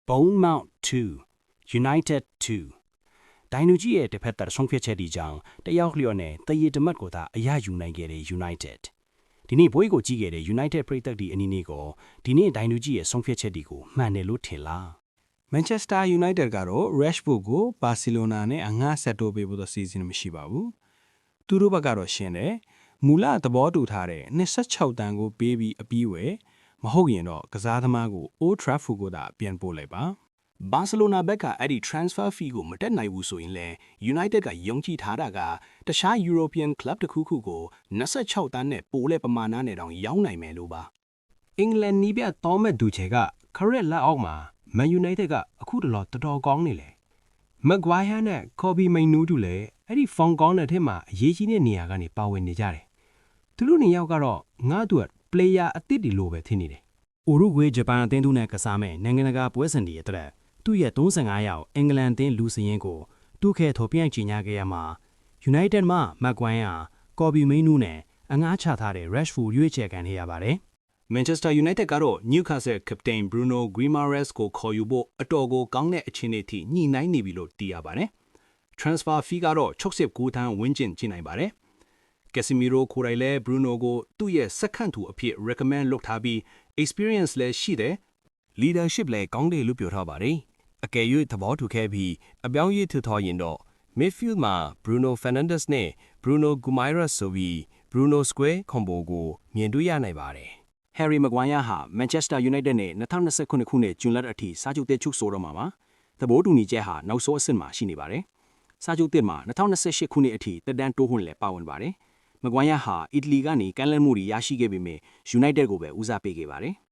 Bournemouth 2 United 2ဒိုင်နူကြီးရဲ့တစ်ဖက်သက်ဆုံးဖြတ်ချက်ဒီကြောင့်တယောက်လျော့နဲ့တရေတမတ်ကိုသာအရယူနိုင်ခဲ့တဲ့ United ဒီနေ့ဘွေးကိုကြည့်ခဲ့တဲ့ United ပရိသတ်ဒီအနီးကိုဒီနေ့ဒိုင်နူကြီးရဲ့ဆုံးဖြတ်ချက်ဒီကိုမှန်တယ်လို့ထင်လား Manchester United ကတော့ Rashford ကို Barcelona နဲ့အငှားဆက်တိုးပေးဖို့အစီအစဉ်မရှိပါဘူး။သူတို့ဘက်ကတော့ရှင်းတယ်။မူလသဘောတူထားတဲ့26တန်းကိုပေးပြီးအပြီးဝယ်မဟုတ်ရင်တော့ကစားသမားကို Old Trafford ကိုသာပြန်ပို့လိုက်ပါ။ Barcelona ဘက်ကအဲ့ဒီ transfer fee ကိုမတက်နိုင်ဘူးဆိုရင်လည်း United ကယုံကြည်ထားတာကတခြား European club တစ်ခုခုကို26တန်းနဲ့ပိုလဲပမာဏနဲ့တောင်ရောင်းနိုင်မယ်လို့ပါ အင်္ဂလန်နီးပြတောမတ်ဒူချေကခရက်လက်အောက်မှာ Man United ကအခုတလောတော်တော်ကောင်းနေလေမက်ဂွိုင်ယာနဲ့ကော်ဘီမိန်နူးတူလည်းအဲ့ဒီဖောင်ကောင်းတဲ့ထဲမှာအရေးကြီးတဲ့နေရာကနေပါဝင်နေကြတယ်သူတို့နှစ်ယောက်ကတော့ငါ့အတွက် player အသစ်ဒီလိုပဲထင်နေတယ် ဥရုဂွေးဂျပန်အသင်းတို့နဲ့ကစားမဲ့နိုင်ငံတကာပွဲစဉ်တွေအတွက်သူ့ရဲ့35ရောက်အင်္ဂလန်အသင်းလူစရင်ကိုသူ့ခဲထော်ပြန့်ချင်ညာခဲ့ရမှာ United မှာမက်ဂွိုင်ယာကော်ဘီမိန်နူးနဲ့အငှားချထားတဲ့ Rashford ရွေးချယ်ခံရပါတယ် Manchester United ကတော့ Newcastle Captain Bruno Guimaraes ကိုခေါ်ယူဖို့အတော်ကိုကောင်းတဲ့အခြေအနေထိညှိနှိုင်းနေပြီလို့သိရပါတယ်။ Transfer fee ကတော့69တန်းဝန်းကျင်ကျနိုင်ပါတယ်။ Casemiro ကိုယ်တိုင်လည်း Bruno ကိုသူ့ရဲ့စက္ကန့်သူအဖြစ် recommend လုပ်ထားပြီး experience လည်းရှိတယ် leadership လည်းကောင်းတယ်လို့ပြောထားပါတယ်အကယ်၍သဘောတူခဲ့ပြီးအပြောင်းအလဲထူထောင်ရင်တော့ midfield မှာ Bruno Fernandes နဲ့ Bruno Guimaraes ဆိုပြီး Bruno Square combo ကိုမြင်တွေ့ရနိုင်ပါတယ်Harry Maguire ဟာ Manchester United နဲ့2029ခုနှစ်ဇွန်လအထိစာချုပ်သစ်ချုပ်ဆိုတော့မှာပါ။သဘောတူညီချက်ဟာနောက်ဆုံးအဆင့်မှာရှိနေပါတယ်။စာချုပ်သစ်မှာ2028ခုနှစ်အထိတက်တန်းတိုးခွင့်လည်းပါဝင်ပါတယ်။ Maguire ဟာအီတလီကနေကမ်းလှမ်းမှုတွေရရှိခဲ့ပေမဲ့ United ကိုပဲဦးစားပေးခဲ့ပါတယ်။